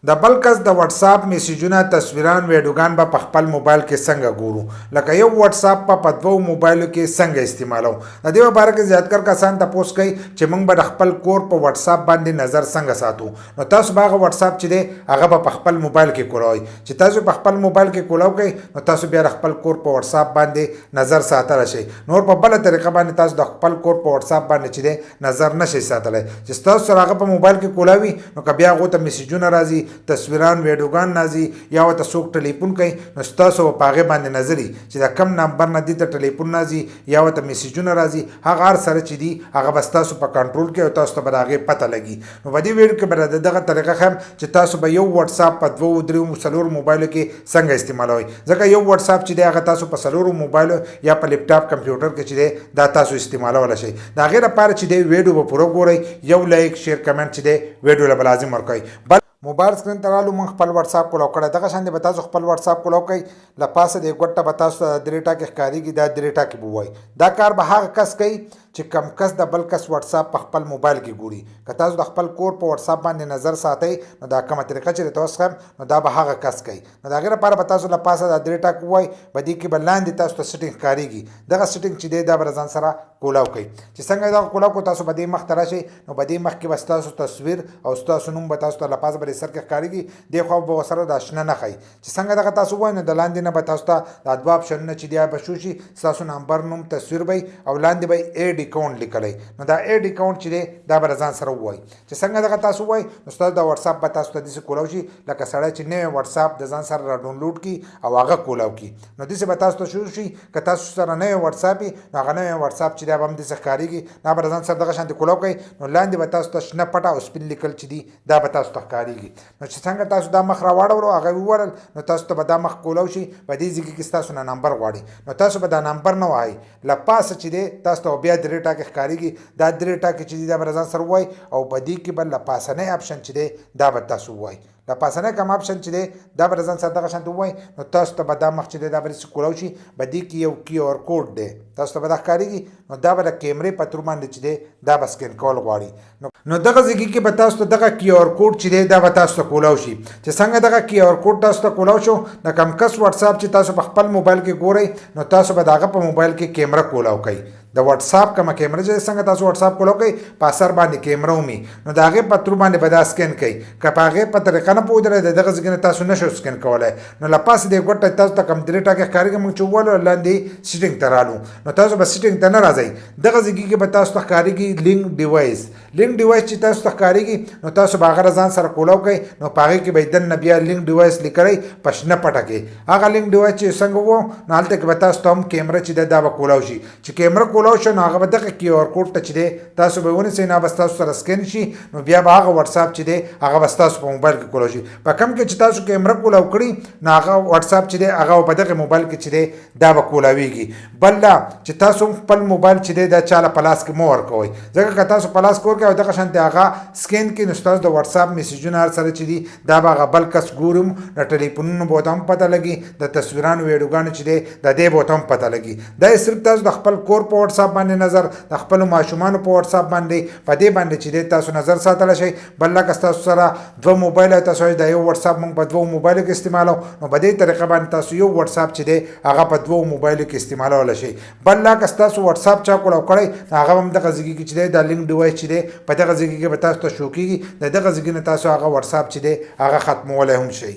د بل کس د واتس اپ میسجونه تصویران ویډیوګان به په خپل موبایل کې څنګه ګورو لکه یو واتس اپ په دوو موبایلو کې څنګه استعمالو د دې لپاره کې زیاتکر کسان تاسو کوي چې موږ به خپل کور په واتس اپ باندې نظر څنګه ساتو نو تاسو به واتس اپ چې دی هغه په خپل موبایل کې کولای چې تاسو په خپل موبایل کې کولای کوي نو تاسو بیا خپل کور په واتس اپ باندې نظر ساتل شي نور په بل طریقه باندې تاسو د خپل کور په واتس اپ باندې چې دی نظر نشي ساتلای چې تاسو سره هغه په موبایل کې کولاوي نو که بیا غو ته میسجونه راځي تصویران ویډیوګان نازي یا وته څوک ټلیفون کوي نو تاسو په هغه باندې نظري چې دا کم نمبر نه دي ته ټلیفون نازي یا وته میسجونه راځي هغه هر سره چې دي هغه بس تاسو په کنټرول کې او تاسو ته به هغه پته لګي نو په دې ویډیو کې به دغه طریقه خم چې تاسو به یو واتس اپ په دوه درو څلور موبایل کې څنګه استعمالوي ځکه یو واتس اپ چې دی هغه تاسو په څلور موبایل یا په لپټاپ کمپیوټر کې چې دی دا تاسو استعمالول شي دا غیر لپاره چې دی ویډیو به پوره ګورئ یو لایک شیر کمنټ چې دی ویډیو له لازم ورکړئ موبایل سکرین ته رالو موږ خپل واتس اپ کولاو کړی دغه شان دی به تاسو خپل واتس اپ کولاو کوئ له پاسه د ګوټه به تاسو درې ټاکې ښکارېږي دا درې ټاکې به ووایي دا کار به هغه کس کوي چې کم کس د بل کس واتس اپ په خپل موبایل کې ګوري که تاسو د خپل کور په واتس اپ باندې نظر ساتئ نو دا کومه طریقه چې تاسو خم نو دا به هغه کس کوي نو دا غیر لپاره به تاسو له پاسه د درې ټاکې ووایي به دې کې به لاندې تاسو ته سیټینګ ښکارېږي دغه سیټینګ چې دی دا به ځان سره کولاو کوي چې څنګه دا کولاو کو تاسو به دې مخ ته راشئ نو به دې مخ کې به ستاسو تصویر او ستاسو نوم به تاسو ته له پاسه به سر کې ښکارېږي دی خو به سره د شنه نه خي چې څنګه دغه تاسو وای نو د لاندې نه به تاسو ته د دوه اپشنونه چې دی به شو شي تاسو نمبر نوم تصویر به او لاندې به اډ اکاونټ لیکلی نو دا اډ اکاونټ چې دی دا به ځان سره وای چې څنګه دغه تاسو وای نو تاسو د واتس اپ به تاسو ته دې کولاو شي لکه سړی چې نوی واتس اپ د ځان سره را ډاونلوډ کی او هغه کولاو کی نو دې به تاسو ته شروع شي که تاسو سره نوی واتس اپ نو هغه نوی واتس اپ چې دا به هم دې ښکارېږي دا به ځان سره دغه شانتي کولاو کوي نو لاندې به تاسو ته شنه پټه او سپین لیکل چې دی دا به تاسو ته ښکارېږي نو چې څنګه تاسو دا مخ راوړو هغه وورل نو تاسو ته به دا مخ کولاو شي په دې ځای کې تاسو نه نمبر غواړي نو تاسو به دا نمبر نه وایي له پاسه چې دی تاسو ته بیا درې ټاکې ښکارېږي دا درې ټاکې چې دی دا به ځان سره وایي او په دې کې به له پاسنی اپشن چې دی دا به تاسو وایي د پاسنی کوم اپشن چې دی دا به ځان سره دغه شانتي ووایي نو تاسو ته به دا مخ چې دی دا به داسې کولاو شي په دې کې یو کیو آر کوډ دی تاسو ته به دا ښکارېږي نو دا به د کیمرې په تور باندې چې دی دا به سکین کول غواړي نو دغه ځای کې به تاسو ته دغه کیو آر کوډ چې دی دا به تاسو ته کولاو شي چې څنګه دغه کیو آر کوډ تاسو ته کولاو شو د کم کس واتس اپ چې تاسو په خپل موبایل کې ګورئ نو تاسو به د هغه په موبایل کې کیمره کولاو کوئ د واتس اپ کومه کیمره چې څنګه تاسو واتس اپ کولاو کوئ په اثر باندې کیمره ومي نو د هغې په تور باندې به دا سکین کوي که په هغې په طریقه نه پوهېدلی د دغه ځای نه تاسو نشو سکین کولی نو له پاسه دې ګوټه تاسو ته کوم درې ټاکې ښکارېږي موږ چې وویلو لاندې سیټینګ ته رالو نو تاسو به سیټینګ ته نه راځئ دغه ځای کې به تاسو ته ښکارېږي لینک ډیوایس لینک ډیوایس چې تاسو ته ښکارېږي نو تاسو به هغه ځان سره کولاو کوئ نو په هغې کې به دننه بیا لینک ډیوایس لیکلی په شنه پټه کې هغه لینک ډیوایس چې څنګه و نو هلته کې به تاسو ته هم کیمره چې ده دا به کولاو شي چې کیمره کولاو شي نو هغه به دغه کیو آر کوډ ته چې دی تاسو به ونیسئ نو به ستاسو سره سکین شي نو بیا به هغه واتس اپ چې دی هغه به ستاسو په موبایل کې کولاو شي په کوم کې چې تاسو کیمره کولاو کړي نو هغه واتس اپ چې دی هغه په دغه موبایل کې چې دی دا به کولاویږي بل دا چې تاسو خپل موبایل چې دی دا چاله په لاس کې مه ورکوئ ځکه که تاسو په لاس کې ورکوئ او دغه شانتې هغه سکین کړي نو ستاسو د واتس اپ میسجونه هر سره چې دي دا به هغه بل کس ګوري د ټلیفونونو به ورته هم پته لګي د تصویرانو ویډیوګانو چې دی د دې به ورته هم پته لګي دا صرف تاسو د خپل کور په واتس اپ باندې نظر د خپلو ماشومانو په واتس اپ باندې په دې باندې چې دی تاسو نظر ساتلی شئ بل لکه ستاسو سره دوه موبایل تاسو د یو واتس اپ موږ په دوو موبایلو کې استعمالو نو په دې طریقه باندې تاسو یو واتس اپ چې دی هغه په دوو موبایلو کې استعمالولی شئ بل لکه ستاسو واتس اپ چا کولاو کړی نو هغه هم دغه ځای کې چې دی دا لینک ډیوایس چې دی په دغه ځای کې به تاسو ته شو کېږي د دغه ځای نه تاسو هغه واتس اپ چې دی هغه ختمولی هم شئ